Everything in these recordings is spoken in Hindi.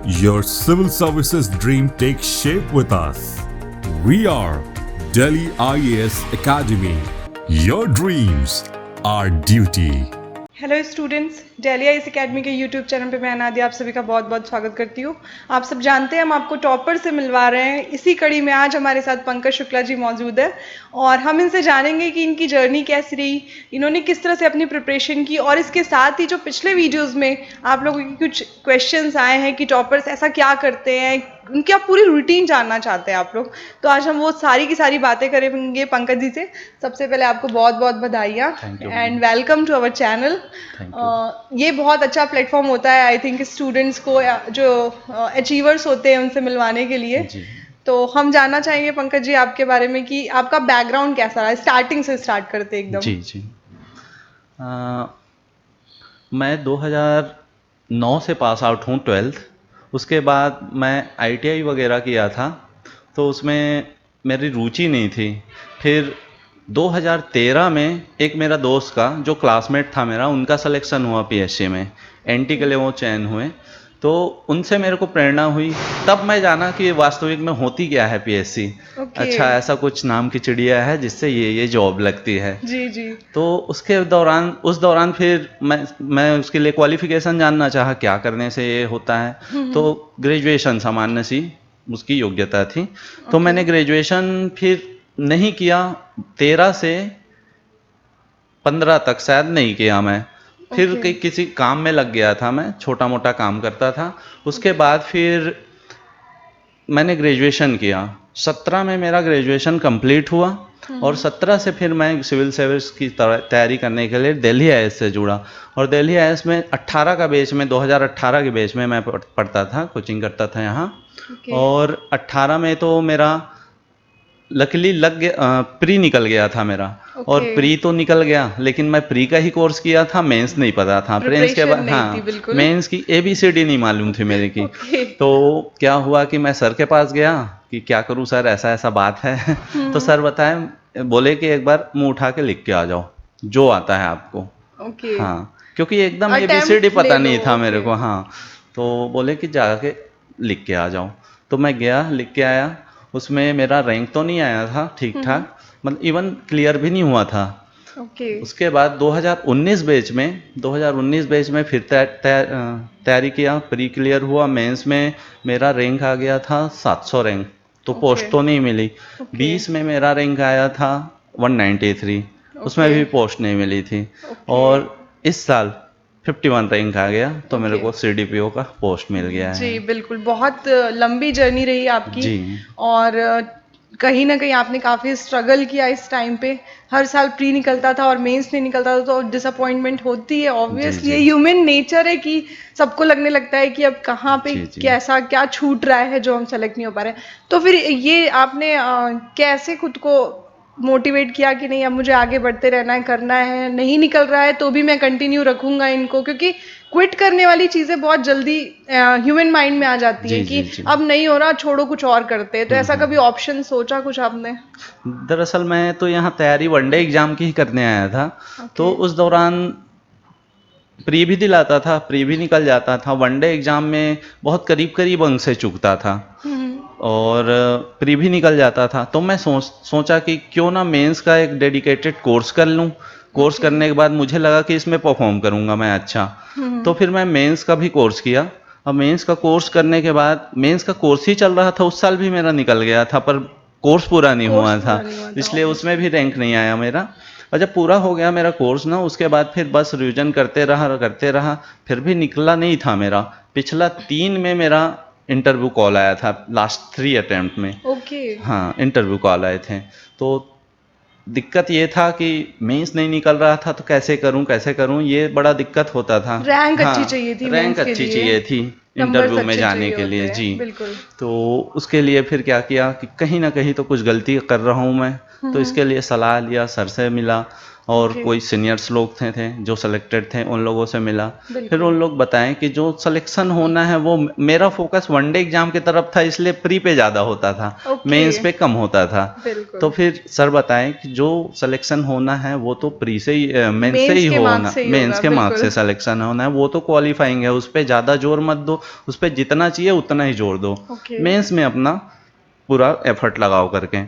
Your civil services dream takes shape with us. We are Delhi IAS Academy. Your dreams, our duty. Hello students, Delhi IAS academy के यूट्यूब चैनल पे मैं अनादिया आप सभी का बहुत बहुत स्वागत करती हूँ। आप सब जानते हैं हम आपको टॉपर से मिलवा रहे हैं। इसी कड़ी में आज हमारे साथ पंकज शुक्ला जी मौजूद है और हम इनसे जानेंगे कि इनकी जर्नी कैसी रही, इन्होंने किस तरह से अपनी प्रिपरेशन की, और इसके साथ ही जो पिछले वीडियोज़ में आप लोगों की कुछ क्वेश्चंस आए हैं कि टॉपर्स ऐसा क्या करते हैं, उनकी आप पूरी रूटीन जानना चाहते हैं आप लोग। तो आज हम वो सारी की सारी बातें करेंगे पंकज जी से। सबसे पहले आपको बहुत बहुत बधाइयाँ and welcome to our channel. ये बहुत अच्छा प्लेटफॉर्म होता है आई थिंक स्टूडेंट्स को, जो अचीवर्स होते हैं उनसे मिलवाने के लिए। तो हम जानना चाहेंगे पंकज जी आपके बारे में कि आपका बैकग्राउंड कैसा रहा, स्टार्टिंग से स्टार्ट करते हैं एकदम। जी मैं 2009 से पास आउट हूँ 12th। उसके बाद मैं ITI वगैरह किया था, तो उसमें मेरी रुचि नहीं थी। फिर 2013 में एक मेरा दोस्त का जो क्लासमेट था मेरा, उनका सिलेक्शन हुआ PSC में, NT के लिए वो चयन हुए, तो उनसे मेरे को प्रेरणा हुई। तब मैं जाना कि वास्तविक में होती क्या है PSC। अच्छा, ऐसा कुछ नाम की चिड़िया है जिससे ये जॉब लगती है। जी जी। तो उस दौरान फिर मैं उसके लिए क्वालिफिकेशन जानना चाहा, क्या करने से ये होता है। तो ग्रेजुएशन सामान्य सी उसकी योग्यता थी। तो मैंने ग्रेजुएशन फिर नहीं किया, 13 से 15 तक शायद नहीं किया मैं। फिर किसी काम में लग गया था, मैं छोटा मोटा काम करता था। उसके बाद फिर मैंने ग्रेजुएशन किया। 17 में मेरा ग्रेजुएशन कंप्लीट हुआ और 17 से फिर मैं सिविल सर्विस की तैयारी करने के लिए दिल्ली IAS से जुड़ा। और दिल्ली IAS में 18 का बैच में, 2018 के बैच में मैं पढ़ता था, कोचिंग करता था यहाँ। और 18 में तो मेरा लकीली लग गया, प्री निकल गया था मेरा। और प्री तो निकल गया, लेकिन मैं प्री का ही कोर्स किया था, मेंस नहीं पता था। प्रेंस के बाद मेंस की ABCD नहीं मालूम थी मेरे की। तो क्या हुआ कि मैं सर के पास गया कि क्या करूं सर, ऐसा ऐसा बात है। तो सर बताए, बोले कि एक बार मुंह उठा के लिख के आ जाओ जो आता है आपको। हाँ, क्योंकि एकदम ABCD पता नहीं था मेरे को। हाँ, तो बोले कि जाके लिख के आ जाओ। तो मैं गया, लिख के आया। उसमें मेरा रैंक तो नहीं आया था ठीक ठाक, मतलब इवन क्लियर भी नहीं हुआ था। उसके बाद 2019 बैच में फिर तैयारी किया, प्री क्लियर हुआ। मेंस में मेरा रैंक आ गया था 700 रैंक, तो पोस्ट तो नहीं मिली। 20 में मेरा रैंक आया था 193, उसमें भी पोस्ट नहीं मिली थी। और इस साल 51 रैंक आ गया, तो मेरे को CDPO का पोस्ट मिल गया है। जी बिल्कुल, बहुत लंबी जर्नी रही आपकी जी। और कहीं ना कहीं आपने काफ़ी स्ट्रगल किया इस टाइम पे। हर साल प्री निकलता था और मेंस नहीं निकलता था, तो डिसअपॉइंटमेंट होती है ऑब्वियसली। ये ह्यूमन नेचर है कि सबको लगने लगता है कि अब कहाँ पे कैसा क्या छूट रहा है जो हम सेलेक्ट नहीं हो पा रहे हैं। तो फिर ये आपने कैसे खुद को मोटिवेट किया कि नहीं अब मुझे आगे बढ़ते रहना है, करना है, नहीं निकल रहा है तो भी मैं कंटिन्यू रखूंगा इनको, क्योंकि क्विट करने वाली चीज़ें बहुत जल्दी ह्यूमन माइंड में आ जाती है कि अब नहीं हो रहा, छोड़ो कुछ और करते हैं। तो ऐसा कभी ऑप्शन सोचा कुछ आपने? दरअसल मैं तो यहाँ तैयारी वनडे एग्जाम की ही करने आया था। तो उस दौरान प्री भी दिलाता था, प्री भी निकल जाता था। वनडे एग्जाम में बहुत करीब करीब अंक से चूकता था और प्री भी निकल जाता था। तो मैं सोचा कि क्यों ना मेंस का एक डेडिकेटेड कोर्स कर लूँ। कोर्स करने के बाद मुझे लगा कि इसमें परफॉर्म करूँगा मैं अच्छा। तो फिर मैं मेंस का भी कोर्स किया। अब मेंस का कोर्स करने के बाद, मेंस का कोर्स ही चल रहा था, उस साल भी मेरा निकल गया था, पर कोर्स पूरा नहीं हुआ था, इसलिए उसमें भी रैंक नहीं आया मेरा। और जब पूरा हो गया मेरा कोर्स ना, उसके बाद फिर बस रिविजन करते रहा, फिर भी निकला नहीं था मेरा। पिछला 3 में मेरा इंटरव्यू कॉल आया था, लास्ट 3 अटेम्प्ट में। हाँ, इंटरव्यू कॉल आए थे। तो दिक्कत ये था कि मेंस नहीं निकल रहा था, तो कैसे करूं, ये बड़ा दिक्कत होता था। रैंक अच्छी चाहिए थी, रैंक अच्छी चाहिए थी इंटरव्यू में जाने के लिए जी। तो उसके लिए फिर क्या किया कि कहीं ना कहीं तो कुछ गलती कर रहा हूँ मैं, तो इसके लिए सलाह लिया, सर से मिला और Okay. कोई सीनियर्स लोग थे जो सिलेक्टेड थे, उन लोगों से मिला। बिल्कुल। फिर उन लोग बताएं कि जो सिलेक्शन होना है वो, मेरा फोकस वनडे एग्जाम की तरफ था, इसलिए प्री पे ज़्यादा होता था, Okay. मेंस पे कम होता था। बिल्कुल। तो फिर सर बताएं कि जो सिलेक्शन होना है वो तो प्री से ही, मेंस से मेंस ही के मार्क्स होना, से ही मेंस होगा, के मार्क्स से बिल्कुल। सिलेक्शन होना है, वो तो क्वालिफाइंग है, उस पर ज़्यादा जोर मत दो, उस पर जितना चाहिए उतना ही जोर दो। Okay. मेंस में अपना पूरा एफर्ट लगाओ करके।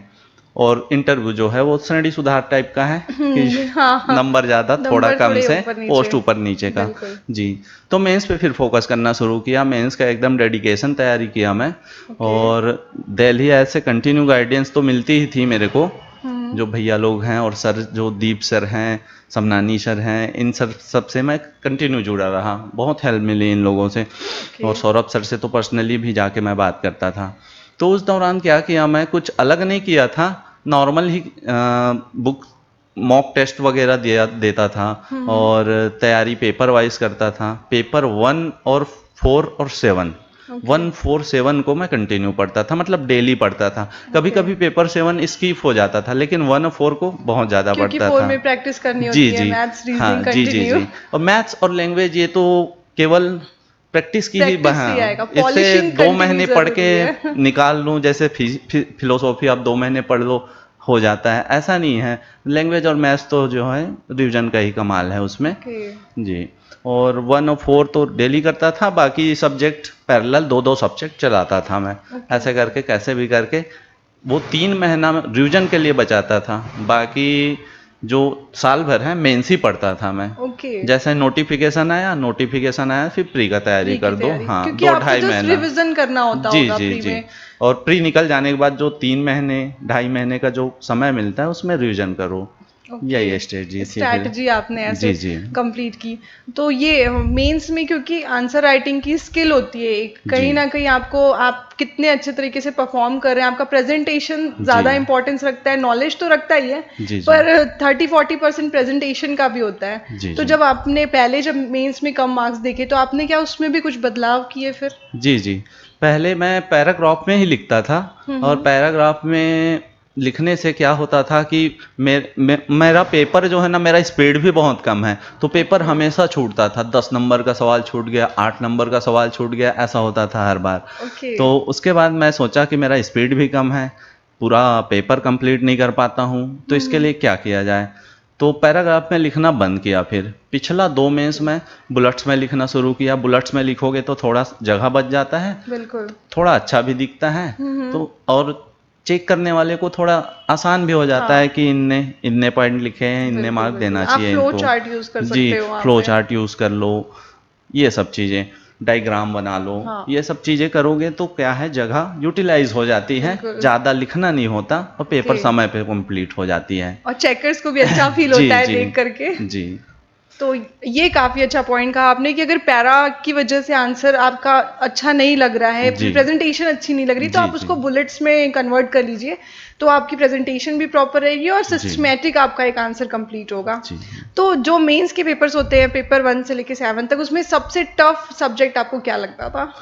और इंटरव्यू जो है वो श्रेणी सुधार टाइप का है कि हाँ हाँ, नंबर ज़्यादा थोड़ा नंबर कम थोड़े से ऊपर नीचे। पोस्ट ऊपर नीचे का। बिल्कुल। जी। तो मेंस पे फिर फोकस करना शुरू किया, मेंस का एकदम डेडिकेशन तैयारी किया मैं। Okay. और दिल्ली ऐसे कंटिन्यू गाइडेंस तो मिलती ही थी मेरे को, जो भैया लोग हैं और सर जो दीप सर हैं, समनानी सर हैं, इन सर सबसे मैं कंटिन्यू जुड़ा रहा, बहुत हेल्प मिली इन लोगों से। Okay. और सौरभ सर से तो पर्सनली भी जाके मैं बात करता था। तो उस दौरान क्या किया, मैं कुछ अलग नहीं किया था, नॉर्मल ही बुक मॉक टेस्ट वगैरह देता था और तैयारी पेपर वाइज करता था। पेपर 1 और 4 और 7, 1 4 7 को मैं कंटिन्यू पढ़ता था, मतलब डेली पढ़ता था। कभी कभी पेपर 7 स्किप हो जाता था, लेकिन 1 और 4 को बहुत ज़्यादा क्योंकि पढ़ता 4 था। में प्रैक्टिस करनी जी होती है, जी, मैथ्स हाँ रीजनिंग जी जी कंटिन्यू। जी। और मैथ्स और लैंग्वेज ये तो केवल प्रैक्टिस की ही प्रैक्टिस ही आएगा, इससे पॉलिशिंग 2 कंटिन्यू महीने पढ़ के जरूरी है। निकाल लूँ, जैसे फिलोसॉफी आप 2 महीने पढ़ लो हो जाता है, ऐसा नहीं है। लैंग्वेज और मैथ्स तो जो है रिवीजन का ही कमाल है उसमें। Okay. जी। और 1 और 4 तो डेली करता था, बाकी सब्जेक्ट पैरेलल 2-2 सब्जेक्ट चलाता था मैं। Okay. ऐसे करके कैसे भी करके वो 3 महीना में रिवीजन के लिए बचाता था, बाकी जो साल भर है मेंस ही पढ़ता था मैं। Okay. जैसे नोटिफिकेशन आया फिर प्री का तैयारी प्री की कर दो। तैयारी, हाँ, क्योंकि दो आपको ढाई जस्ट महीना। रिवीजन करना होता जी होगा जी प्री जी। में। और प्री निकल जाने के बाद जो 3 महीने 2.5 महीने का जो समय मिलता है उसमें रिवीजन करो। यही स्ट्रेटजी थी फिर। स्ट्रैटेजी आपने ऐसे जी जी कंप्लीट की। तो ये मेंस में क्योंकि आंसर राइटिंग की स्किल होती है एक, कहीं जी ना कहीं आपको, आप कितने अच्छे तरीके से परफॉर्म कर रहे हैं, आपका प्रेजेंटेशन जी ज्यादा इंपॉर्टेंस रखता है, नॉलेज तो रखता ही है, जी जी पर 30-40% प्रेजेंटेशन का भी होता है। जी तो जी जब आपने पहले जब मेंस में कम मार्क्स देखे तो आपने क्या उसमें भी कुछ बदलाव किए फिर? जी जी। पहले मैं पैराग्राफ में ही लिखता था, और पैराग्राफ में लिखने से क्या होता था कि मेरा पेपर जो है ना, मेरा स्पीड भी बहुत कम है, तो पेपर हमेशा छूटता था। 10 नंबर का सवाल छूट गया, 8 नंबर का सवाल छूट गया, ऐसा होता था हर बार। ओके। तो उसके बाद मैं सोचा कि मेरा स्पीड भी कम है, पूरा पेपर कंप्लीट नहीं कर पाता हूँ, तो इसके लिए क्या किया जाए। तो पैराग्राफ में लिखना बंद किया। फिर पिछला 2 मेंस में बुलेट्स में लिखना शुरू किया। बुलेट्स में लिखोगे तो थोड़ा जगह बच जाता है, बिल्कुल। थोड़ा अच्छा भी दिखता है, तो और चेक करने वाले को थोड़ा आसान भी हो जाता हाँ। है कि इनने इतने पॉइंट लिखे हैं, इतने बिल्कुल मार्क बिल्कुल, देना आप चाहिए फ्लो इनको। चार्ट यूज कर जी, सकते हो वहाँ फ्लो पे। चार्ट यूज़ कर लो, ये सब चीज़ें, डायग्राम बना लो। हाँ। ये सब चीज़ें करोगे तो क्या है, जगह यूटिलाइज हो जाती है, बिल्कुल। ज़्यादा लिखना नहीं होता और पेपर ओके। समय पे कंप्लीट हो जाती है। और चेकर्स को भी अच्छा फील जी होता है जी देख करके। जी तो ये काफी अच्छा पॉइंट कहा आपने कि अगर पैरा की वजह से आंसर आपका अच्छा नहीं लग रहा है, जी प्रेजेंटेशन अच्छी नहीं लग रही, तो जी आप जी उसको बुलेट्स में कन्वर्ट कर लीजिए, तो आपकी प्रेजेंटेशन भी प्रॉपर रहेगी और जी सिस्टमैटिक आपका एक आंसर कंप्लीट होगा। जी। तो जो मेंस के पेपर्स होते हैं, पेपर 1 से लेके 7 तक, उसमें सबसे टफ सब्जेक्ट आपको क्या लगता था?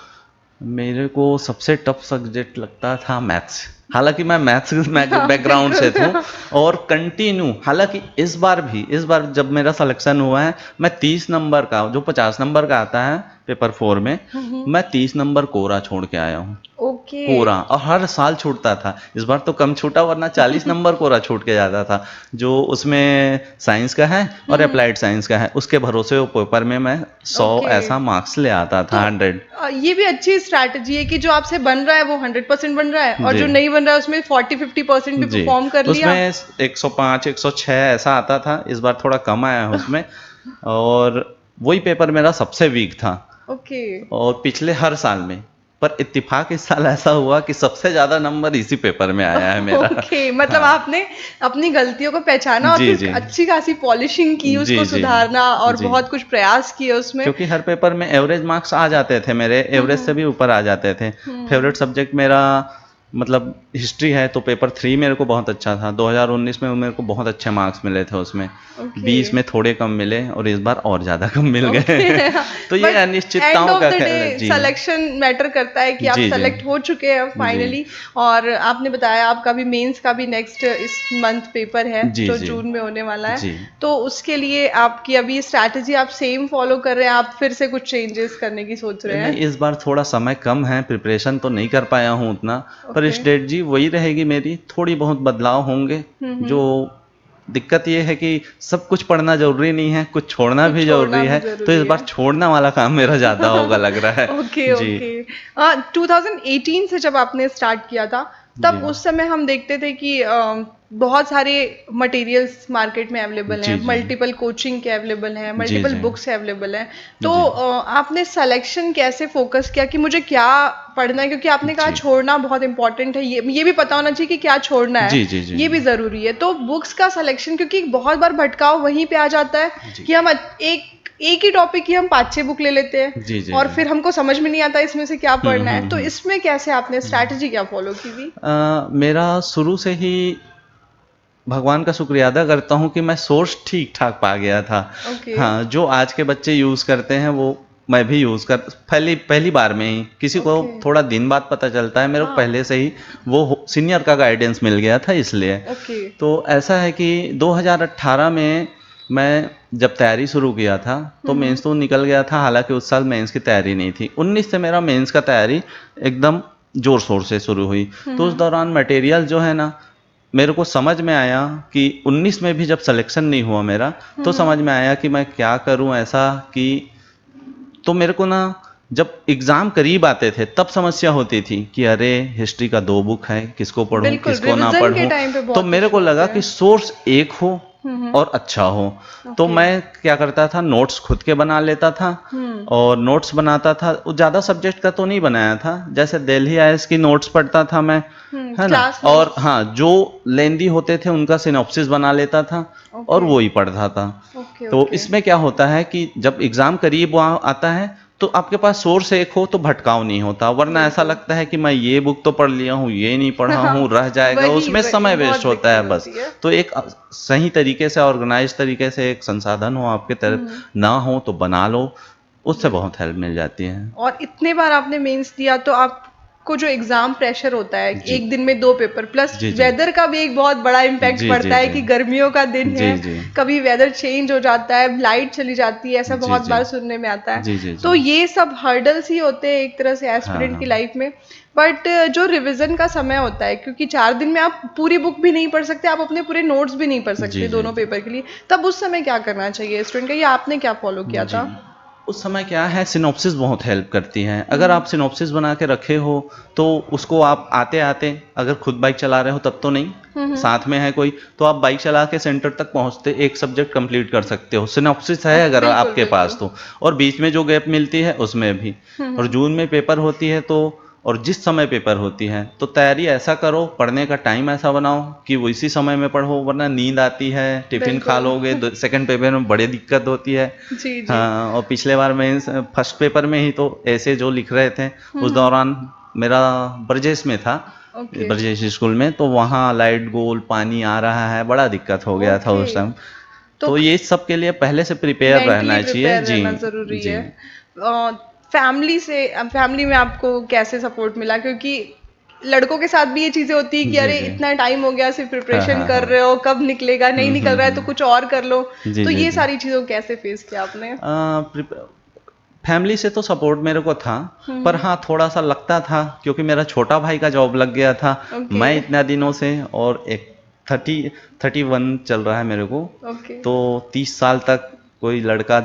मेरे को सबसे टफ सब्जेक्ट लगता था मैथ्स। हालांकि मैं मैथ्स बैकग्राउंड से बिल्कुल। हूँ, और कंटिन्यू, हालांकि इस बार जब मेरा सिलेक्शन हुआ है, मैं 30 नंबर का, जो 50 नंबर का आता है पेपर 4 में, मैं 30 नंबर कोरा छोड़ के आया हूँ। ओके। कोरा, और हर साल छूटता था। इस बार तो कम छूटा, वरना 40 नंबर कोरा छूट के जाता था, जो उसमें साइंस का है और अप्लाइड साइंस का है, उसके भरोसे वो पेपर में मैं 100 ओके। ऐसा मार्क्स ले आता था, 100। ये भी अच्छी स्ट्रैटेजी है कि जो आपसे बन रहा है वो 100% बन रहा है, और जी जो नहीं बन रहा है उसमें 40-50% भी जी। परफॉर्म कर लिया। उसमें 105 106 ऐसा आता था, इस बार थोड़ा कम आया है उसमें। और वही पेपर मेरा सबसे वीक था, ओके। और पिछले हर साल में, पर इत्तेफाक इस साल ऐसा हुआ कि सबसे ज्यादा नंबर इसी पेपर में आया है मेरा। ओके, मतलब हाँ। आपने अपनी गलतियों को पहचाना और जी फिर जी अच्छी खासी पॉलिशिंग की, उसको जी जी सुधारना, और जी। बहुत कुछ प्रयास किए उसमें। क्योंकि हर पेपर में एवरेज मार्क्स आ जाते थे मेरे, एवरेज से भी ऊपर आ जाते थे। फेवरेट सब्जेक्ट मेरा मतलब हिस्ट्री है तो पेपर 3 मेरे को बहुत अच्छा था, 2019 में मेरे को बहुत अच्छे मार्क्स मिले थे उसमें। ओके 20 में थोड़े कम मिले और इस बार और ज़्यादा कम मिल ओके गए। तो ये बट एंड अनिश्चितताओं ऑफ का द खेल है डे जी। सिलेक्शन मैटर करता है कि आप जी, जी। सेलेक्ट हो चुके हैं जी। फाइनली। और आपने बताया आपका भी मेंस का भी नेक्स्ट इस मंथ पेपर है जी, जो जी। जून में होने वाला है। जी। तो उसके लिए आपकी अभी स्ट्रैटेजी आप सेम फॉलो कर रहे हैं, आप फिर से कुछ चेंजेस करने की सोच रहे नहीं, हैं? इस बार थोड़ा समय कम है, प्रिपरेशन तो नहीं कर पाया हूँ उतना, पर ओके स्ट्रेटजी वही रहेगी मेरी, थोड़ी बहुत बदलाव होंगे। जो दिक्कत ये है कि सब कुछ पढ़ना ज़रूरी नहीं है, कुछ छोड़ना कुछ भी छोड़ना ज़रूरी भी है, तो इस जरूरी बार है। छोड़ना वाला काम मेरा ज़्यादा होगा लग रहा है। ओके जी, ओके 2018 से जब आपने स्टार्ट किया था तब जी। उस समय हम देखते थे कि बहुत सारे मटेरियल्स मार्केट में अवेलेबल हैं, जी, जी। मल्टीपल कोचिंग के अवेलेबल हैं, जी, मल्टीपल जी। बुक्स अवेलेबल हैं। तो जी। आपने सिलेक्शन कैसे फोकस किया कि मुझे क्या पढ़ना है, क्योंकि आपने कहा जी। छोड़ना बहुत इंपॉर्टेंट है, ये भी पता होना चाहिए कि क्या छोड़ना है, जी, जी, जी, ये भी जी। जरूरी है। तो बुक्स का सिलेक्शन, क्योंकि बहुत बार भटकाव वहीं पे आ जाता है जी। कि हम एक ही टॉपिक की हम 5-6 बुक ले लेते हैं जी, जी, और जी। फिर हमको समझ में नहीं आता इसमें से क्या पढ़ना है। तो हुँ। इसमें कैसे आपने स्ट्रैटेजी क्या फॉलो की थी? मेरा शुरू से ही भगवान का शुक्रिया अदा करता हूँ कि मैं सोर्स ठीक-ठाक पा गया था। ओके हाँ, जो आज के बच्चे यूज़ करते हैं वो मैं भी यूज़ कर पहली पहली बार में ही, किसी को ओके थोड़ा दिन बाद पता चलता है, मेरे को हाँ पहले से ही वो सीनियर का गाइडेंस मिल गया था इसलिए। ओके तो ऐसा है कि 2018 में मैं जब तैयारी शुरू किया था तो मेंस तो निकल गया था, हालाँकि उस साल मेंस की तैयारी नहीं थी। 19 से मेरा मेंस का तैयारी एकदम ज़ोर-शोर से शुरू हुई। तो उस दौरान मटेरियल जो है ना, मेरे को समझ में आया कि 19 में भी जब सिलेक्शन नहीं हुआ मेरा, तो समझ में आया कि मैं क्या करूं ऐसा कि, तो मेरे को ना जब एग्ज़ाम करीब आते थे तब समस्या होती थी कि अरे हिस्ट्री का 2 बुक है, किसको पढ़ूं, बिल्कुल किसको ना रिवीजन के पढ़ूं। टाइम पे तो बहुत मेरे को इशू लगा होते कि हैं। सोर्स एक हो और अच्छा हो। तो ओके मैं क्या करता था, नोट्स खुद के बना लेता था और नोट्स बनाता था। वो ज़्यादा सब्जेक्ट का तो नहीं बनाया था, जैसे दिल्ली आईएएस की नोट्स पढ़ता था मैं, है ना? क्लास और नोट्स हाँ, जो लेंदी होते थे उनका सिनॉप्सिस बना लेता था और ओके वो ही पढ़ता था। ओके तो ओके इसमें क्या होता है कि जब एग्ज़ाम करीब वहाँ आता है तो आपके पास सोर्स एक हो तो भटकाव नहीं होता, वरना ऐसा बिल्कुल लगता है कि मैं ये बुक तो पढ़ लिया हूँ, ये नहीं पढ़ा हूँ, रह जाएगा, वही उसमें वही समय बहुत वेस्ट होता दिक्कत है बस। होती है। तो एक सही तरीके से ऑर्गेनाइज तरीके से एक संसाधन हो आपके तरफ, ना हो तो बना लो, उससे बिल्कुल। बहुत हेल्प मिल जाती है। और इतने बार आपने मेंस दिया तो आपको जो एग्जाम प्रेशर होता है, जी। एक दिन में 2 पेपर प्लस जी, जी। वेदर का भी एक बहुत बड़ा इम्पैक्ट जी, पड़ता जी, है जी। कि गर्मियों का दिन जी, है, जी। कभी वेदर चेंज हो जाता है, लाइट चली जाती है, ऐसा जी, बहुत जी। बार सुनने में आता है। जी, जी, तो जी। ये सब हर्डल्स ही होते हैं एक तरह से हाँ, एस्पिरेंट की हाँ। लाइफ में। बट जो रिवीजन का समय होता है, क्योंकि 4 दिन में आप पूरी बुक भी नहीं पढ़ सकते, आप अपने पूरे नोट्स भी नहीं पढ़ जी, सकते जी, दोनों जी। पेपर के लिए, तब उस समय क्या करना चाहिए स्टूडेंट का, या आपने क्या फॉलो किया जी। था? उस समय क्या है, सिनॉप्सिस बहुत हेल्प करती हैं। अगर आप सिनॉप्सिस बना के रखे हो तो उसको आप आते-आते, अगर खुद बाइक चला रहे हो तब तो नहीं, साथ में है कोई, तो आप बाइक चला के सेंटर तक पहुँचते एक सब्जेक्ट कंप्लीट कर सकते हो। सिनॉप्सिस है ओके अगर बिल्कुल आपके बिल्कुल पास तो। और बीच में जो गैप मिलती है उसमें भी। और जून में पेपर होती है तो, और जिस समय पेपर होती है तो तैयारी ऐसा करो, पढ़ने का टाइम ऐसा बनाओ कि वो इसी समय में पढ़ो, वरना नींद आती है, टिफ़िन खा बिल्कुल लोगे, सेकंड पेपर में बड़ी दिक्कत होती है। जी जी हाँ, और पिछले बार मैं फर्स्ट पेपर में ही तो ऐसे जो लिख रहे थे, उस दौरान मेरा ब्रजेश में था, ओके ब्रजेश स्कूल में, तो वहाँ लाइट गोल पानी आ रहा है, बड़ा दिक्कत हो गया था ओके उस टाइम। तो तो ये सब के लिए पहले से प्रिपेयर मेंटली रहना चाहिए। प्रिपेयर जी, रहना जरूरी जी। है। फैमिली से, फैमिली में आपको कैसे सपोर्ट मिला, क्योंकि लड़कों के साथ भी ये चीजें होती है कि जी, अरे जी। इतना टाइम हो गया सिर्फ हाँ, प्रिपरेशन हाँ, कर हाँ। रहे हो, कब निकलेगा, नहीं निकल रहा है तो कुछ और कर लो। जी, तो जी, ये जी। सारी चीजों को कैसे फेस किया आपने? फैमिली से तो सपोर्ट मेरे को था, पर हाँ थोड़ा सा लगता था क्योंकि मेरा छोटा भाई का जॉब लग गया था। ओके मैं इतना दिनों से, और एक 31 चल रहा है मेरे को, ओके तो 30 साल तक कोई लड़का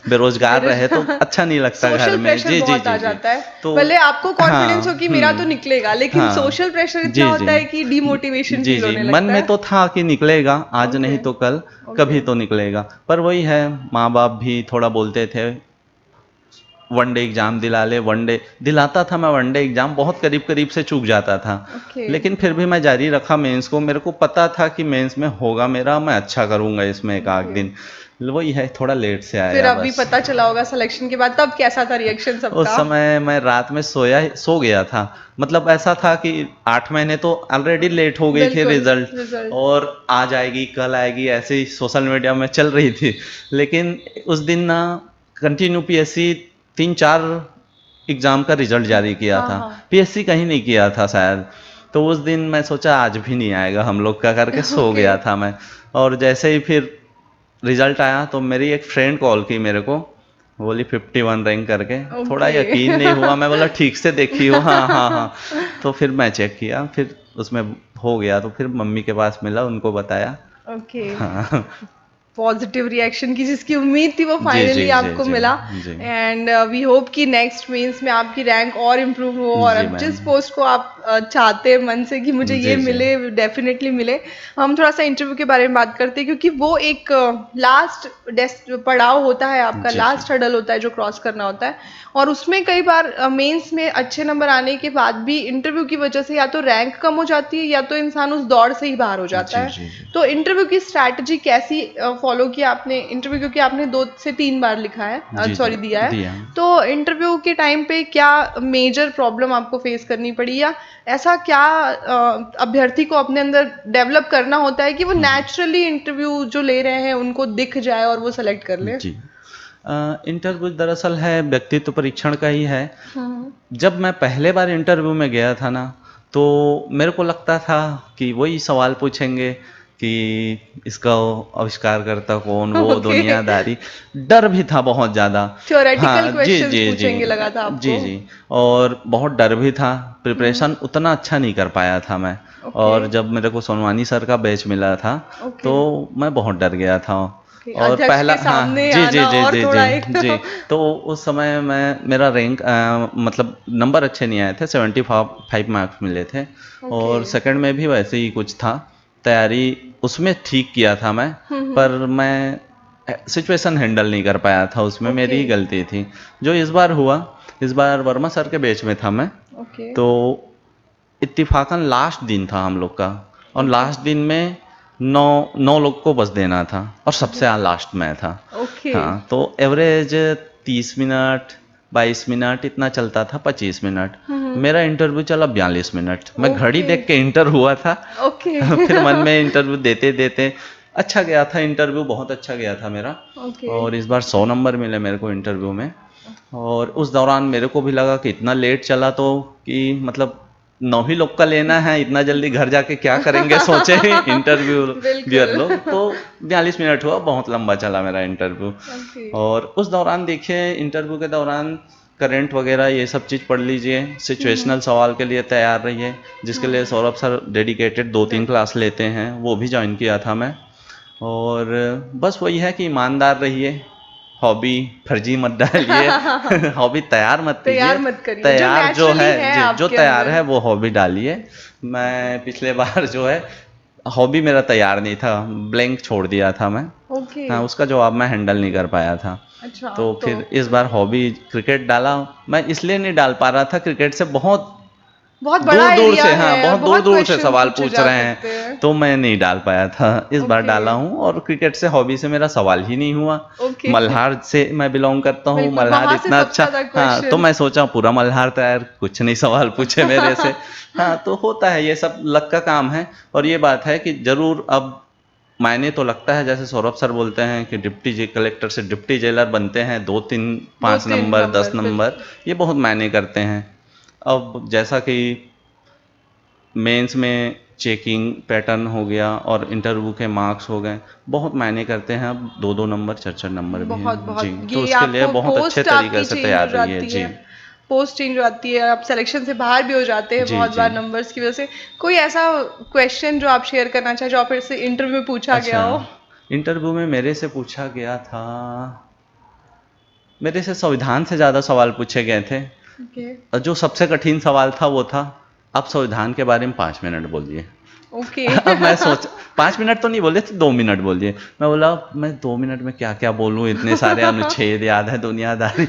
बेरोजगार रहे तो अच्छा नहीं लगता घर सोशल में। प्रेशर जी, जी, बहुत आ जी, जी। जाता है। तो भले आपको कॉन्फिडेंस हो हाँ, कि मेरा तो निकलेगा, लेकिन हाँ। सोशल प्रेशर इतना जी, जी। होता है कि डिमोटिवेशन जी, फील जी। होने मन लगता में है। तो था कि निकलेगा, आज ओके नहीं तो कल, ओके कभी तो निकलेगा। पर वही है, माँ-बाप भी थोड़ा बोलते थे, वन डे एग्ज़ाम दिला ले, वन डे दिलाता था मैं, वन डे एग्ज़ाम बहुत करीब-करीब से चूक जाता था। ओके लेकिन फिर भी मैं जारी रखा मेंस को, मेरे को पता था कि मेंस में होगा मेरा, मैं अच्छा करूँगा इसमें एक आध ओके दिन। वही है, थोड़ा लेट से फिर आया अभी बस। पता चला होगा सिलेक्शन के बाद, तब कैसा था रिएक्शन उस सबका? समय मैं रात में सो गया था। मतलब ऐसा था कि 8 महीने तो ऑलरेडी लेट हो गई थी बिल्कुल, रिजल्ट, रिजल्ट। और आज आएगी कल आएगी ऐसे ही सोशल मीडिया में चल रही थी। लेकिन उस दिन ना कंटिन्यू पीएससी 3-4 एग्जाम का रिजल्ट जारी किया हाँ था, हाँ। पीएससी कहीं नहीं किया था शायद। तो उस दिन मैं सोचा आज भी नहीं आएगा हम लोग का करके सो ओके। गया था मैं। और जैसे ही फिर रिजल्ट आया तो मेरी एक फ्रेंड कॉल की मेरे को, बोली 51 रैंक करके। थोड़ा ओके। यकीन नहीं हुआ, मैं बोला ठीक से देखी हो? हाँ हाँ हाँ। तो फिर मैं चेक किया, फिर उसमें हो गया, तो फिर मम्मी के पास मिला, उनको बताया। ओके। हाँ। पॉजिटिव रिएक्शन की जिसकी उम्मीद थी वो जी जी फाइनली जी आपको जी मिला। जी एंड वी होप कि नेक्स्ट मेंस में आपकी रैंक और इम्प्रूव हो, और जी अब मैम। जिस पोस्ट को आप चाहते हैं मन से कि मुझे ये जी जी मिले, डेफिनेटली मिले। हम थोड़ा सा इंटरव्यू के बारे में बात करते हैं, क्योंकि वो एक लास्ट पड़ाव होता है आपका, जी जी लास्ट हडल होता है जो क्रॉस करना होता है। और उसमें कई बार मेंस में अच्छे नंबर आने के बाद भी इंटरव्यू की वजह से या तो रैंक कम हो जाती है, या तो इंसान उस दौड़ से ही बाहर हो जाता जी है। जी जी तो इंटरव्यू की स्ट्रैटेजी कैसी फॉलो की आपने? इंटरव्यू क्योंकि आपने 2 से 3 बार लिखा है, जी जी सॉरी दिया है। दिया। तो इंटरव्यू के टाइम पे क्या मेजर प्रॉब्लम आपको फेस करनी पड़ी, या ऐसा क्या अभ्यर्थी को अपने अंदर डेवलप करना होता है कि वो नेचुरली इंटरव्यू जो ले रहे हैं उनको दिख जाए और वो सेलेक्ट कर ले? जी। इंटरव्यू दरअसल है व्यक्तित्व परीक्षण का ही है। हम्म। जब मैं पहले बार इंटरव्यू में गया था ना, तो मेरे को लगता था कि वही सवाल पूछेंगे कि इसका आविष्कारकर्ता कौन, वो ओके। दुनियादारी। डर भी था बहुत ज़्यादा। थ्योरेटिकल हाँ जी क्वेश्चंस जी जी पूछेंगे लगा था जी आपको? जी। और बहुत डर भी था, प्रिपरेशन उतना अच्छा नहीं कर पाया था मैं। ओके। और जब मेरे को सोनवानी सर का बैच मिला था, ओके। तो मैं बहुत डर गया था। और अध्यक्ष पहला, के हाँ सामने जी जी आना जी और जी थोड़ा जी एक जी। तो उस समय मेरा रैंक मतलब नंबर अच्छे नहीं आए थे, 75 मार्क्स मिले थे। ओके। और सेकंड में भी वैसे ही कुछ था, तैयारी उसमें ठीक किया था मैं, पर मैं सिचुएशन हैंडल नहीं कर पाया था, उसमें मेरी ओके। ही गलती थी। जो इस बार हुआ, इस बार वर्मा सर के बैच में था मैं। ओके। तो इत्तेफाकन लास्ट दिन था हम लोग का, और ओके। लास्ट दिन में 9 लोग को बस देना था, और सबसे लास्ट में था। ओके। हाँ, तो एवरेज 30 मिनट 22 मिनट इतना चलता था, 25 मिनट। मेरा इंटरव्यू चला 42 मिनट। मैं घड़ी ओके। देख के इंटर हुआ था। ओके। फिर मन में इंटरव्यू देते देते अच्छा गया था, इंटरव्यू बहुत अच्छा गया था मेरा। ओके। और इस बार 100 नंबर मिले मेरे को इंटरव्यू में। और उस दौरान मेरे को भी लगा कि इतना लेट चला तो, कि मतलब 9 ही लोग का लेना है, इतना जल्दी घर जाके क्या करेंगे सोचे इंटरव्यू व्यूअर बिल्कुल। लोग। तो 42 मिनट हुआ, बहुत लंबा चला मेरा इंटरव्यू। ओके। और उस दौरान देखिए, इंटरव्यू के दौरान करंट वगैरह ये सब चीज़ पढ़ लीजिए, सिचुएशनल सवाल के लिए तैयार रहिए, जिसके लिए सौरभ सर डेडिकेटेड 2-3 क्लास लेते हैं, वो भी ज्वाइन किया था मैं। और बस वही है कि ईमानदार रहिए, हॉबी फर्जी मत डालिए। हॉबी तैयार मत कीजिए। तैयार मत करिए, जो तैयार जो नेचुरली है है जी, जो आपके तैयार अंदर। है वो हॉबी डालिए। मैं पिछले बार जो है हॉबी मेरा तैयार नहीं था, ब्लैंक छोड़ दिया था मैं। ओके। हाँ, उसका जवाब मैं हैंडल नहीं कर पाया था। अच्छा। तो तो फिर इस बार हॉबी क्रिकेट डाला। मैं इसलिए नहीं डाल पा रहा था, क्रिकेट से बहुत बहुत बड़ा दूर दूर एरिया से, हाँ है, बहुत दूर बहुत दूर से क्वेश्चंस सवाल पूछे पूछ जा रहे हैं, सकते हैं। तो मैं नहीं डाल पाया था। इस बार ओके। डाला हूँ, और क्रिकेट से हॉबी से मेरा सवाल ही नहीं हुआ। ओके। मल्हार से मैं बिलोंग करता हूँ, बिल्कुल, मल्हार वहां से इतना सबसे अच्छा। ज्यादा हाँ, तो क्वेश्चन। मैं सोचा पूरा मल्हार तैयार, कुछ नहीं सवाल पूछे मेरे से। हाँ, तो होता है, ये सब लक का काम है। और ये बात है कि जरूर अब मायने तो लगता है, जैसे सौरभ सर बोलते हैं कि डिप्टी कलेक्टर से डिप्टी जेलर बनते हैं, 2-3-5 2-3 नंबर 10 नंबर नंबर, बिल्कुल। ये बहुत मायने करते हैं। अब जैसा कि मेंस में चेकिंग पैटर्न हो गया, और इंटरव्यू के मार्क्स हो गए, बहुत मायने करते हैं। अब 2-2 नंबर 4-4 नंबर भी बहुत हैं जी। बहुत तो ये उसके लिए आपको बहुत अच्छे पोस्ट तरीके आपकी से चेंज हो तैयार रहिए जाती जी। है, पोस्ट चेंज हो जाती है, आप सिलेक्शन से बाहर भी हो जाते हैं जी बहुत जी। बार नंबर्स की वजह से। कोई ऐसा क्वेश्चन जो आप शेयर करना चाहें, जो आप से इंटरव्यू में पूछा गया अच्छा, हो? इंटरव्यू में मेरे से पूछा गया था, मेरे से संविधान से ज़्यादा सवाल पूछे गए थे। ओके। और जो सबसे कठिन सवाल था वो था, आप संविधान के बारे में 5 मिनट बोलिए। ओके। अब मैं सोच, 5 मिनट तो नहीं बोले थे, 2 मिनट बोलिए। मैं बोला मैं 2 मिनट में क्या क्या बोलूँ, इतने सारे अनुच्छेद याद है, दुनियादारी।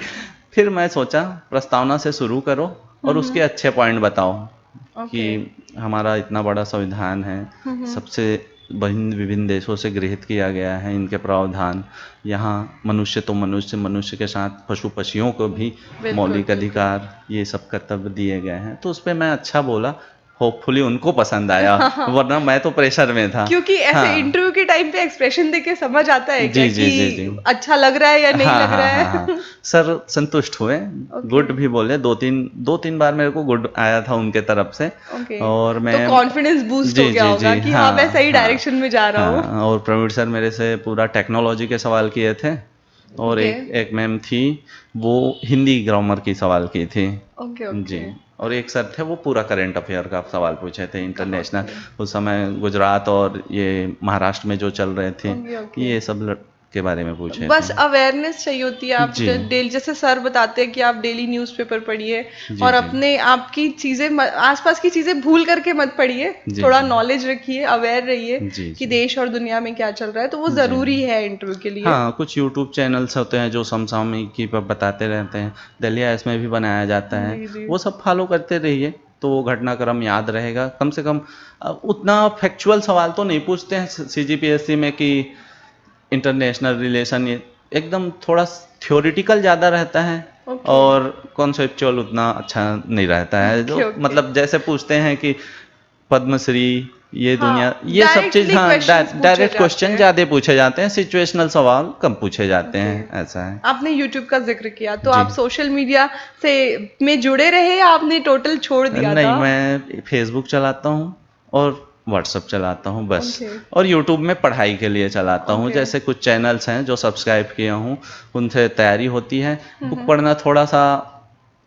फिर मैं सोचा प्रस्तावना से शुरू करो, और उसके अच्छे पॉइंट बताओ, कि ओके। हमारा इतना बड़ा संविधान है, सबसे विभिन्न विभिन्न देशों से गृहीत किया गया है इनके प्रावधान। यहाँ मनुष्य तो मनुष्य, मनुष्य के साथ पशु पक्षियों को भी मौलिक अधिकार, ये सब कर्तव्य दिए गए हैं। तो उस पर मैं अच्छा बोला, होपफुली उनको पसंद आया, वरना मैं तो प्रेशर में था। क्योंकि ऐसे इंटरव्यू के टाइम पे एक्सप्रेशन देख के समझ आता है क्या कि अच्छा लग रहा है या नहीं लग रहा है? सर संतुष्ट हुए, गुड भी बोले, दो तीन बार मेरे को गुड आया था उनके तरफ से। और मैं तो कॉन्फिडेंस बूस्ट हो गया होगा कि हाँ मैं सही डायरेक्शन में जा रहा हूँ। और प्रवीण सर मेरे से पूरा टेक्नोलॉजी के सवाल किए थे, और एक मैम थी वो हिंदी ग्रामर की सवाल की थी। जी, और एक सर थे वो पूरा करंट अफेयर का सवाल पूछे थे, इंटरनेशनल। उस समय गुजरात और ये महाराष्ट्र में जो चल रहे थे, ये सब के बारे में पूछे। बस अवेयरनेस चाहिए होती है। आप डेली, जैसे सर बताते हैं कि आप डेली न्यूज़पेपर पढ़िए और अपने आपकी चीजें, आसपास की चीजें भूल करके मत पढ़िए, थोड़ा नॉलेज रखिए, अवेयर रहिए कि देश और दुनिया में क्या चल रहा है। तो वो जरूरी है इंटरव्यू के लिए। हाँ, कुछ यूट्यूब चैनल्स होते हैं जो समसामयिकी पर बताते रहते हैं, दिल्ली आईएएस में भी बनाया जाता है, वो सब फॉलो करते रहिए तो वो घटनाक्रम याद रहेगा। कम से कम उतना फैक्चुअल सवाल तो नहीं पूछते हैं सीजीपीएससी में कि इंटरनेशनल रिलेशन, ये एकदम थोड़ा थ्योरेटिकल ज़्यादा रहता है और कॉन्सेप्चुअल उतना अच्छा नहीं रहता है। जो मतलब जैसे पूछते हैं कि पद्मश्री, ये दुनिया, ये सब चीज, डायरेक्ट क्वेश्चन ज्यादा पूछे जाते हैं, सिचुएशनल सवाल कम पूछे जाते हैं, ऐसा है। आपने यूट्यूब का जिक्र किया, तो आप सोशल मीडिया से में जुड़े रहे या आपने टोटल छोड़ दिया? नहीं, मैं फेसबुक चलाता हूँ और व्हाट्सअप चलाता हूँ बस। और यूट्यूब में पढ़ाई के लिए चलाता हूँ। जैसे कुछ चैनल्स हैं जो सब्सक्राइब किया हूँ, उनसे तैयारी होती है। बुक पढ़ना थोड़ा सा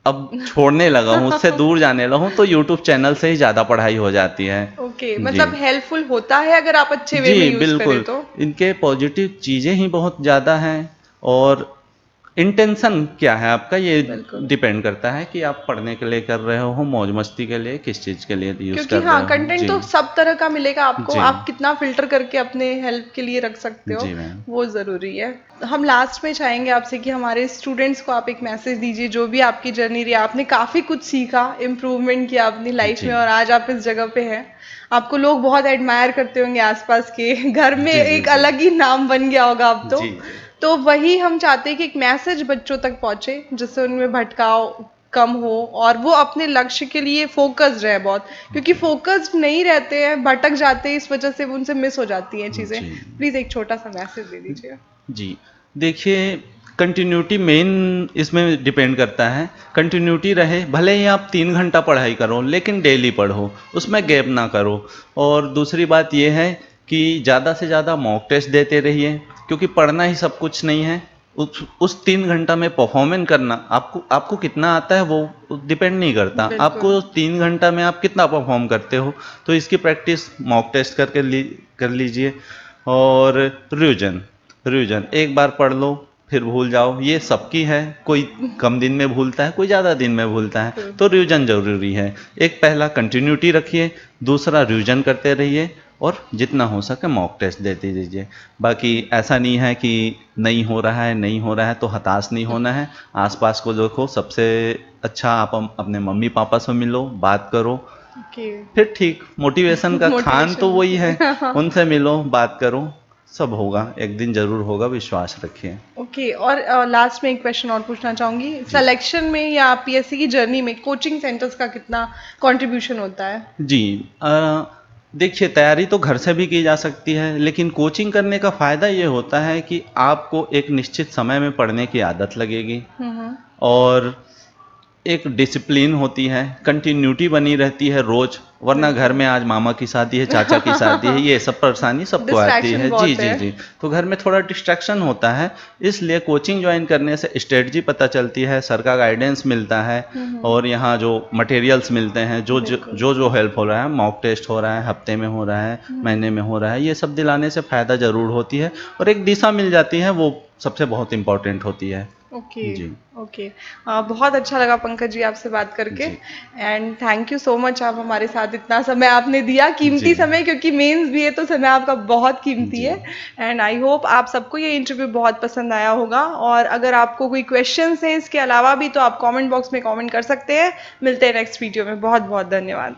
अब छोड़ने लगा हूँ, उससे दूर जाने लगा हूँ, तो यूट्यूब चैनल से ही ज़्यादा पढ़ाई हो जाती है। मतलब हेल्पफुल होता है अगर आप अच्छे वे में यूज करें तो। इनके पॉजिटिव चीज़ें ही बहुत ज़्यादा हैं, और इंटेंशन क्या है आपका ये डिपेंड करता है कि आप पढ़ने के लिए कर रहे हो, मौज मस्ती के लिए, किस चीज के लिए यूज कर रहे हो। कंटेंट तो सब तरह का मिलेगा आपको, आप कितना फिल्टर करके अपने हेल्प के लिए रख सकते हो, वो जरूरी है। हम लास्ट में चाहेंगे आपसे कि हमारे स्टूडेंट्स को आप एक मैसेज दीजिए, जो भी आपकी जर्नी रही, आपने काफी कुछ सीखा, इम्प्रूवमेंट किया अपनी लाइफ में और आज आप इस जगह पे हैं। आपको लोग बहुत एडमायर करते होंगे आसपास के, घर में एक अलग ही नाम बन गया होगा अब तो वही हम चाहते हैं कि एक मैसेज बच्चों तक पहुंचे जिससे उनमें भटकाव कम हो और वो अपने लक्ष्य के लिए फोकस्ड रहे बहुत, क्योंकि फोकस्ड नहीं रहते हैं, भटक जाते हैं, इस वजह से उनसे मिस हो जाती हैं चीजें। प्लीज एक छोटा सा मैसेज दे दीजिए। जी, देखिए, कंटिन्यूटी मेन इसमें डिपेंड करता है। कंटिन्यूटी रहे, भले ही आप 3 घंटा पढ़ाई करो लेकिन डेली पढ़ो, उसमें गैप ना करो। और दूसरी बात यह है कि ज़्यादा से ज़्यादा मॉक टेस्ट देते रहिए, क्योंकि पढ़ना ही सब कुछ नहीं है। उस 3 घंटा में परफॉर्मेंस करना, आपको कितना आता है वो डिपेंड नहीं करता, आपको 3 घंटा में आप कितना परफॉर्म करते हो। तो इसकी प्रैक्टिस मॉक टेस्ट कर लीजिए। और रिवीजन एक बार पढ़ लो फिर भूल जाओ, ये सबकी है, कोई कम दिन में भूलता है, कोई ज़्यादा दिन में भूलता है, तो रिवीजन जरूरी है। एक पहला कंटिन्यूटी रखिए, दूसरा रिवीजन करते रहिए, और जितना हो सके मॉक टेस्ट देते दीजिए। बाकी ऐसा नहीं है कि नहीं हो रहा है तो हताश नहीं होना है। आसपास को देखो, सबसे अच्छा आप अपने मम्मी पापा से मिलो, बात करो, फिर ठीक। मोटिवेशन का खान तो वही है, उनसे मिलो, बात करो, सब होगा, एक दिन जरूर होगा, विश्वास रखिए। और लास्ट में एक क्वेश्चन और पूछना चाहूंगी, सिलेक्शन में या पीएससी की जर्नी में कोचिंग सेंटर्स का कितना कंट्रीब्यूशन होता है? जी, देखिए, तैयारी तो घर से भी की जा सकती है, लेकिन कोचिंग करने का फ़ायदा ये होता है कि आपको एक निश्चित समय में पढ़ने की आदत लगेगी, और एक डिसिप्लिन होती है, कंटिन्यूटी बनी रहती है रोज। वरना घर में आज मामा की शादी है, चाचा की शादी है, ये सब परेशानी सबको आती है। जी, तो घर में थोड़ा डिस्ट्रैक्शन होता है, इसलिए कोचिंग ज्वाइन करने से स्ट्रेटजी पता चलती है, सर का गाइडेंस मिलता है, और यहाँ जो मटेरियल्स मिलते हैं, जो हेल्प हो रहा है, मॉक टेस्ट हो रहा है, हफ्ते में हो रहा है, महीने में हो रहा है, ये सब दिलाने से फ़ायदा ज़रूर होती है, और एक दिशा मिल जाती है, वो सबसे बहुत इम्पोर्टेंट होती है। ओके, बहुत अच्छा लगा पंकज जी आपसे बात करके, and thank you so much. आप हमारे साथ इतना समय आपने दिया, कीमती समय, क्योंकि मेंस भी है तो समय आपका बहुत कीमती है। एंड आई होप आप सबको ये इंटरव्यू बहुत पसंद आया होगा, और अगर आपको कोई क्वेश्चंस है इसके अलावा भी तो आप कमेंट बॉक्स में कमेंट कर सकते हैं। मिलते हैं नेक्स्ट वीडियो में। बहुत बहुत धन्यवाद।